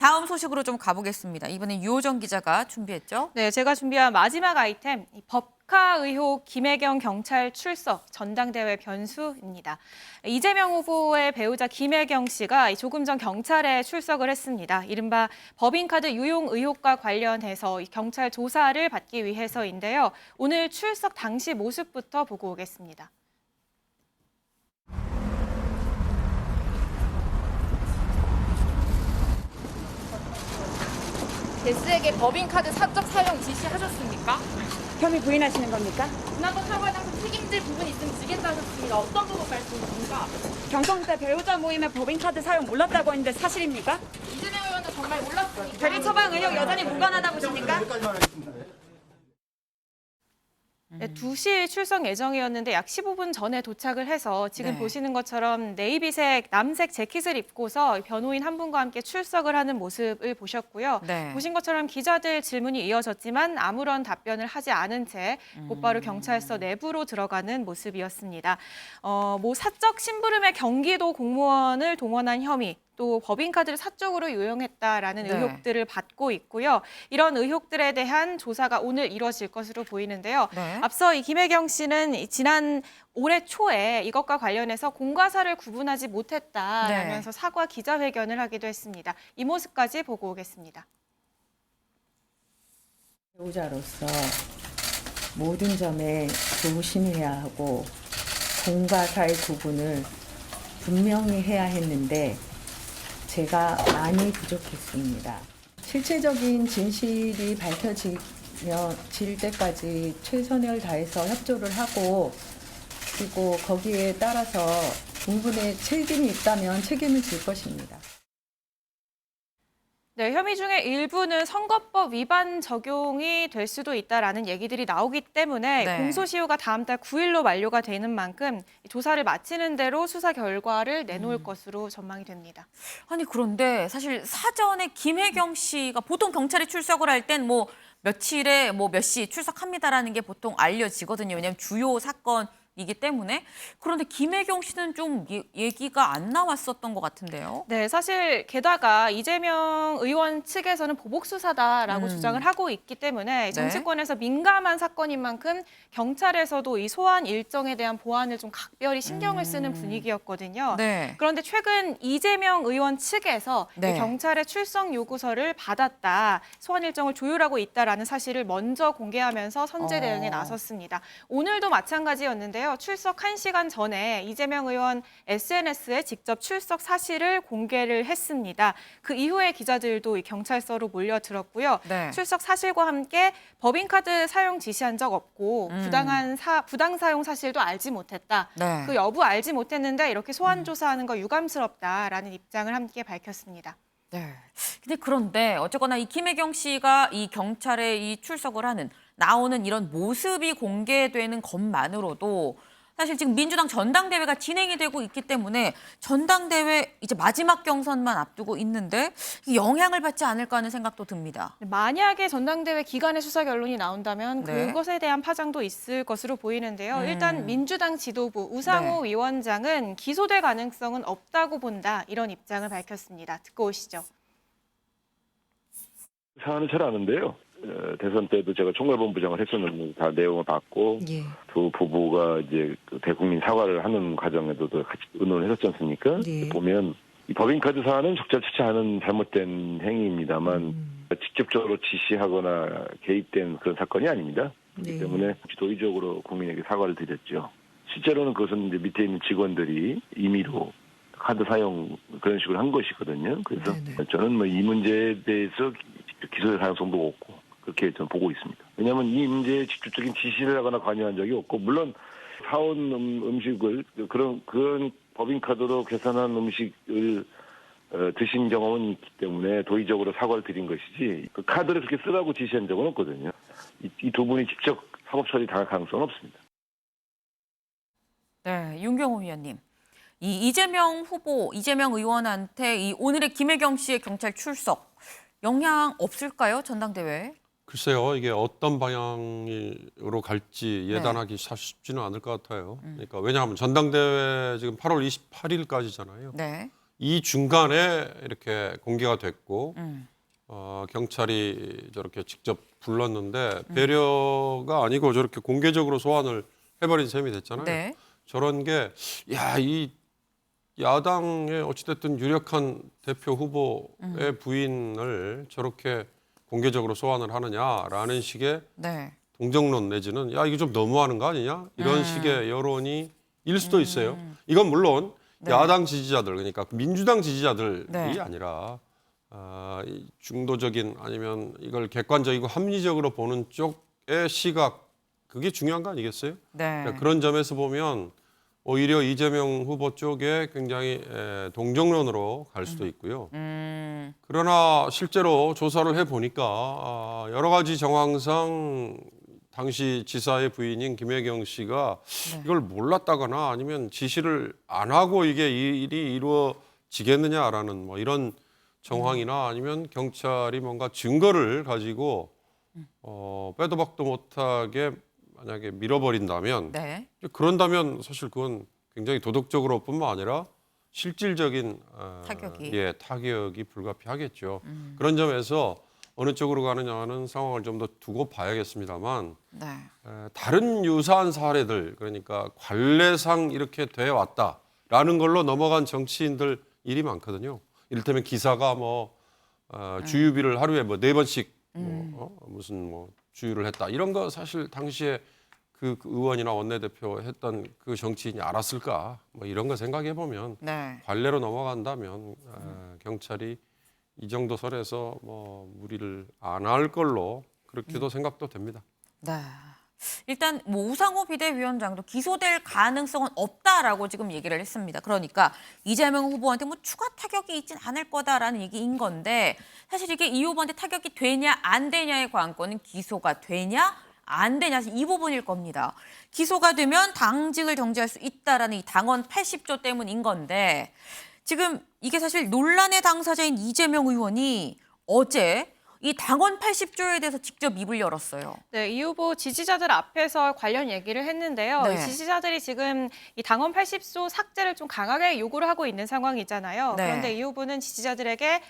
다음 소식으로 좀 가보겠습니다. 이번엔 유호정 기자가 준비했죠? 네, 제가 준비한 마지막 아이템, 이 법카 의혹 김혜경 경찰 출석 전당대회 변수입니다. 이재명 후보의 배우자 김혜경 씨가 조금 전 경찰에 출석을 했습니다. 이른바 법인카드 유용 의혹과 관련해서 경찰 조사를 받기 위해서인데요. 오늘 출석 당시 모습부터 보고 오겠습니다. S에게 법인카드 사적 사용 지시하셨습니까? 혐의 부인하시는 겁니까? 지난번 사고에 당시 책임질 부분이 있으면 지겠다 하셨습니다. 어떤 부분 말씀이십니까? 경성 때 배우자 모임에 법인카드 사용 몰랐다고 했는데 사실입니까? 이재명 의원도 정말 몰랐습니까? 대리 처방 의혹 여전히 무관하다 보십니까? 네, 2시 출석 예정이었는데 약 15분 전에 도착을 해서 지금 네. 보시는 것처럼 네이비색, 남색 재킷을 입고서 변호인 한 분과 함께 출석을 하는 모습을 보셨고요. 네. 보신 것처럼 기자들 질문이 이어졌지만 아무런 답변을 하지 않은 채 곧바로 경찰서 내부로 들어가는 모습이었습니다. 사적 심부름에 경기도 공무원을 동원한 혐의, 또 법인카드를 사적으로 유용했다라는 네. 의혹들을 받고 있고요. 이런 의혹들에 대한 조사가 오늘 이뤄질 것으로 보이는데요. 네. 앞서 이 김혜경 씨는 지난 올해 초에 이것과 관련해서 공과사를 구분하지 못했다라면서 사과 기자회견을 하기도 했습니다. 이 모습까지 보고 오겠습니다. 배우자로서 모든 점에 조심해야 하고 공과 사의 구분을 분명히 해야 했는데 제가 많이 부족했습니다. 실체적인 진실이 밝혀질 때까지 최선을 다해서 협조를 하고 그리고 거기에 따라서 충분히 책임이 있다면 책임을 질 것입니다. 네, 혐의 중에 일부는 선거법 위반 적용이 될 수도 있다라는 얘기들이 나오기 때문에 네. 공소시효가 다음 달 9일로 만료가 되는 만큼 조사를 마치는 대로 수사 결과를 내놓을 것으로 전망이 됩니다. 아니 그런데 사실 사전에 김혜경 씨가 보통 경찰에 출석을 할 땐 뭐 며칠에 뭐 몇 시 출석합니다라는 게 보통 알려지거든요. 왜냐하면 주요 사건이기 때문에. 그런데 김혜경 씨는 좀 얘기가 안 나왔었던 것 같은데요. 네, 사실 게다가 이재명 의원 측에서는 보복 수사다라고 주장을 하고 있기 때문에 정치권에서 민감한 사건인 만큼 경찰에서도 이 소환 일정에 대한 보안을 좀 각별히 신경을 쓰는 분위기였거든요. 네. 그런데 최근 이재명 의원 측에서 네. 경찰의 출석 요구서를 받았다, 소환 일정을 조율하고 있다라는 사실을 먼저 공개하면서 선제 대응에 나섰습니다. 오늘도 마찬가지였는데요. 출석 1시간 전에 이재명 의원 SNS에 직접 출석 사실을 공개를 했습니다. 그 이후에 기자들도 이 경찰서로 몰려들었고요. 네. 출석 사실과 함께 법인카드 사용 지시한 적 없고 부당 사용 사실도 알지 못했다. 네. 그 여부 알지 못했는데 이렇게 소환 조사하는 거 유감스럽다라는 입장을 함께 밝혔습니다. 네. 근데 그런데 어쨌거나 이 김혜경 씨가 이 경찰에 이 출석을 하는 나오는 이런 모습이 공개되는 것만으로도 사실 지금 민주당 전당대회가 진행이 되고 있기 때문에 전당대회 이제 마지막 경선만 앞두고 있는데 영향을 받지 않을까 하는 생각도 듭니다. 만약에 전당대회 기간에 수사 결론이 나온다면 네. 그것에 대한 파장도 있을 것으로 보이는데요. 일단 민주당 지도부 우상호 위원장은 기소될 가능성은 없다고 본다, 이런 입장을 밝혔습니다. 듣고 오시죠. 사안은 잘 아는데요. 대선 때도 제가 총괄본부장을 했었는데 다 내용을 봤고 두 부부가 이제 그 대국민 사과를 하는 과정에도 같이 의논을 했었지 않습니까? 보면 이 법인카드 사안은 적절치 않은 잘못된 행위입니다만 직접적으로 지시하거나 개입된 그런 사건이 아닙니다. 그렇기 때문에 도의적으로 국민에게 사과를 드렸죠. 실제로는 그것은 이제 밑에 있는 직원들이 임의로 카드 사용 그런 식으로 한 것이거든요. 그래서 저는 뭐 이 문제에 대해서 기소될 가능성도 없고 그렇게 저는 보고 있습니다. 왜냐하면 이 문제에 직접적인 지시를 하거나 관여한 적이 없고, 물론 사온 음식을 그런 법인카드로 계산한 음식을 드신 경험은 있기 때문에 도의적으로 사과를 드린 것이지 그 카드를 그렇게 쓰라고 지시한 적은 없거든요. 이 두 분이 직접 사법 처리 당할 가능성은 없습니다. 네, 윤경호 위원님. 이 이재명 후보, 이재명 의원한테 이 오늘의 김혜경 씨의 경찰 출석 영향 없을까요? 전당대회에? 글쎄요, 이게 어떤 방향으로 갈지 예단하기 사실 쉽지는 않을 것 같아요. 그러니까 왜냐하면 전당대회 지금 8월 28일까지잖아요. 네. 이 중간에 이렇게 공개가 됐고 경찰이 저렇게 직접 불렀는데 배려가 아니고 저렇게 공개적으로 소환을 해버린 셈이 됐잖아요. 네. 저런 게 이 야당의 어찌됐든 유력한 대표 후보의 부인을 저렇게 공개적으로 소환을 하느냐라는 식의 네. 동정론 내지는 이거 좀 너무하는 거 아니냐 이런 식의 여론이 일 수도 있어요. 이건 물론 네. 야당 지지자들 그러니까 민주당 지지자들이 네. 아니라 이 중도적인 아니면 이걸 객관적이고 합리적으로 보는 쪽의 시각 그게 중요한 거 아니겠어요? 네. 그러니까 그런 점에서 보면 오히려 이재명 후보 쪽에 굉장히 동정론으로 갈 수도 있고요. 그러나 실제로 조사를 해보니까 여러 가지 정황상 당시 지사의 부인인 김혜경 씨가 이걸 몰랐다거나 아니면 지시를 안 하고 이게 이 일이 이루어지겠느냐라는 뭐 이런 정황이나 아니면 경찰이 뭔가 증거를 가지고 빼도 박도 못하게 만약에 밀어버린다면 네. 그런다면 사실 그건 굉장히 도덕적으로뿐만 아니라 실질적인 타격이. 타격이 불가피하겠죠. 그런 점에서 어느 쪽으로 가느냐는 상황을 좀 더 두고 봐야겠습니다만 네. 다른 유사한 사례들 그러니까 관례상 이렇게 돼 왔다라는 걸로 넘어간 정치인들 일이 많거든요. 이를테면 기사가 뭐 주유비를 하루에 뭐 4번씩 무슨 뭐 주유를 했다 이런 거 사실 당시에 그 의원이나 원내대표 했던 그 정치인이 알았을까 뭐 이런 거 생각해 보면 네. 관례로 넘어간다면 경찰이 이 정도 선에서 뭐 무리를 안 할 걸로 그렇게도 생각도 됩니다. 네. 일단 뭐 우상호 비대위원장도 기소될 가능성은 없다라고 지금 얘기를 했습니다. 그러니까 이재명 후보한테 뭐 추가 타격이 있진 않을 거다라는 얘기인 건데 사실 이게 이 후보한테 타격이 되냐 안 되냐의 관건은 기소가 되냐 안 되냐 이 부분일 겁니다. 기소가 되면 당직을 정지할 수 있다라는 이 당원 80조 때문인 건데 지금 이게 사실 논란의 당사자인 이재명 의원이 어제 이 당원 80조에 대해서 직접 입을 열었어요. 네, 이 후보 지지자들 앞에서 관련 얘기를 했는데요. 네. 이 지지자들이 지금 이 당원 80조 삭제를 좀 강하게 요구를 하고 있는 상황이잖아요. 네. 그런데 이 후보는 지지자들에게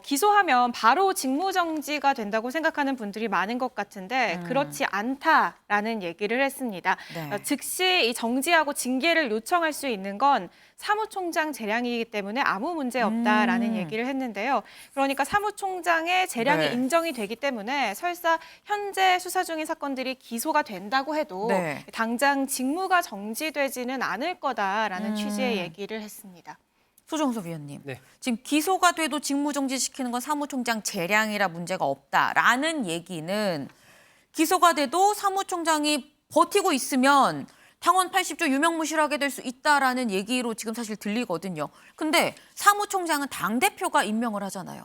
기소하면 바로 직무정지가 된다고 생각하는 분들이 많은 것 같은데 그렇지 않다라는 얘기를 했습니다. 네. 즉시 이 정지하고 징계를 요청할 수 있는 건 사무총장 재량이기 때문에 아무 문제 없다라는 얘기를 했는데요. 그러니까 사무총장의 재량이 네. 인정이 되기 때문에 설사 현재 수사 중인 사건들이 기소가 된다고 해도 네. 당장 직무가 정지되지는 않을 거다라는 취지의 얘기를 했습니다. 소정석 위원님, 네. 지금 기소가 돼도 직무정지시키는 건 사무총장 재량이라 문제가 없다라는 얘기는 기소가 돼도 사무총장이 버티고 있으면 당원 80조 유명무실하게 될 수 있다라는 얘기로 지금 사실 들리거든요. 근데 사무총장은 당대표가 임명을 하잖아요.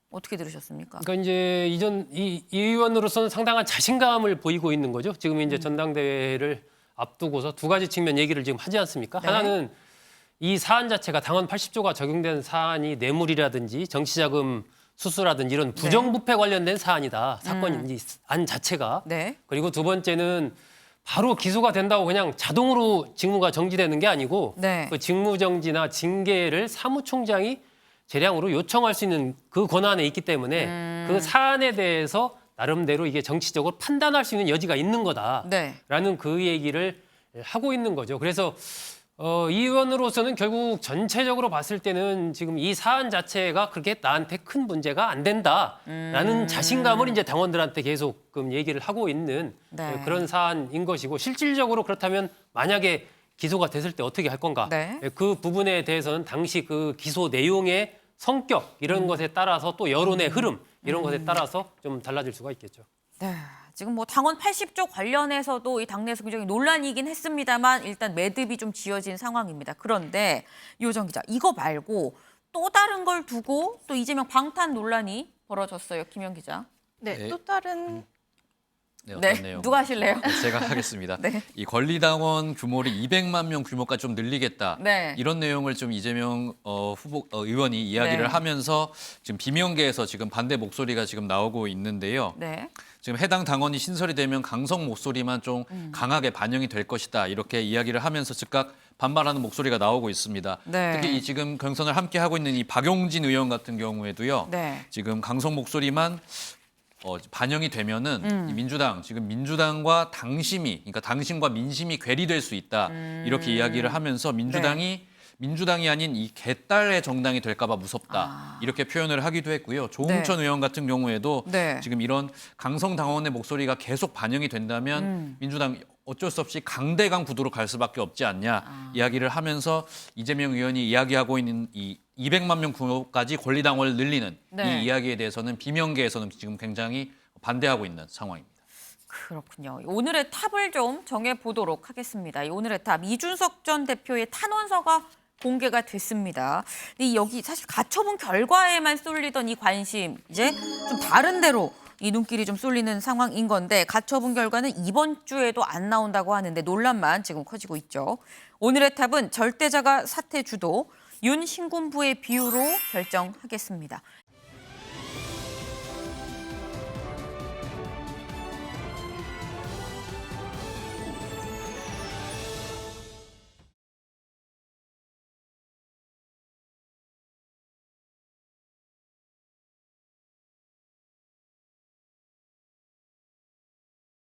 어떻게 들으셨습니까? 그러니까 이제 이 의원으로서는 상당한 자신감을 보이고 있는 거죠. 지금 이제 전당대회를 앞두고서 두 가지 측면 얘기를 지금 하지 않습니까? 네. 하나는 이 사안 자체가 당원 80조가 적용된 사안이 뇌물이라든지 정치자금 수수라든지 이런 부정부패 관련된 사안이다. 사건인지 안 자체가. 네. 그리고 두 번째는 바로 기소가 된다고 그냥 자동으로 직무가 정지되는 게 아니고 네. 그 직무정지나 징계를 사무총장이 재량으로 요청할 수 있는 그 권한에 있기 때문에 그 사안에 대해서 나름대로 이게 정치적으로 판단할 수 있는 여지가 있는 거다라는 네. 그 얘기를 하고 있는 거죠. 그래서 이 의원으로서는 결국 전체적으로 봤을 때는 지금 이 사안 자체가 그렇게 나한테 큰 문제가 안 된다라는 자신감을 이제 당원들한테 계속 얘기를 하고 있는 네. 그런 사안인 것이고 실질적으로 그렇다면 만약에 기소가 됐을 때 어떻게 할 건가? 네. 그 부분에 대해서는 당시 그 기소 내용의 성격 이런 것에 따라서 또 여론의 흐름 이런 것에 따라서 좀 달라질 수가 있겠죠. 네. 지금 뭐 당원 80조 관련해서도 이 당내에서 굉장히 논란이긴 했습니다만 일단 매듭이 좀 지어진 상황입니다. 그런데 요정 기자, 이거 말고 또 다른 걸 두고 또 이재명 방탄 논란이 벌어졌어요. 김영 기자. 네, 네. 또 다른 네, 어떤 내용? 누가 하실래요? 네, 제가 하겠습니다. 네. 이 권리당원 규모를 200만 명 규모까지 좀 늘리겠다. 네. 이런 내용을 좀 이재명 의원이 이야기를 네. 하면서 지금 비명계에서 지금 반대 목소리가 지금 나오고 있는데요. 네. 지금 해당 당원이 신설이 되면 강성 목소리만 좀 강하게 반영이 될 것이다. 이렇게 이야기를 하면서 즉각 반발하는 목소리가 나오고 있습니다. 네. 특히 이 지금 경선을 함께 하고 있는 이 박용진 의원 같은 경우에도요. 네. 지금 강성 목소리만 반영이 되면은 이 민주당 지금 민주당과 당심과 민심이 괴리될 수 있다 이렇게 이야기를 하면서 민주당이 아닌 이 개딸의 정당이 될까봐 무섭다 이렇게 표현을 하기도 했고요. 조홍천 의원 같은 경우에도 네. 지금 이런 강성 당원의 목소리가 계속 반영이 된다면 민주당 어쩔 수 없이 강대강 구도로 갈 수밖에 없지 않냐 이야기를 하면서 이재명 의원이 이야기하고 있는 이 200만 명 규모까지 권리당원을 늘리는 네. 이 이야기에 대해서는 비명계에서는 지금 굉장히 반대하고 있는 상황입니다. 그렇군요. 오늘의 탑을 좀 정해보도록 하겠습니다. 이 오늘의 탑, 이준석 전 대표의 탄원서가 공개가 됐습니다. 근데 여기 사실 가처분 결과에만 쏠리던 이 관심, 이제 좀 다른 데로 이 눈길이 좀 쏠리는 상황인 건데 가처분 결과는 이번 주에도 안 나온다고 하는데 논란만 지금 커지고 있죠. 오늘의 탑은 절대자가 사퇴 주도, 윤 신군부의 비유로 결정하겠습니다.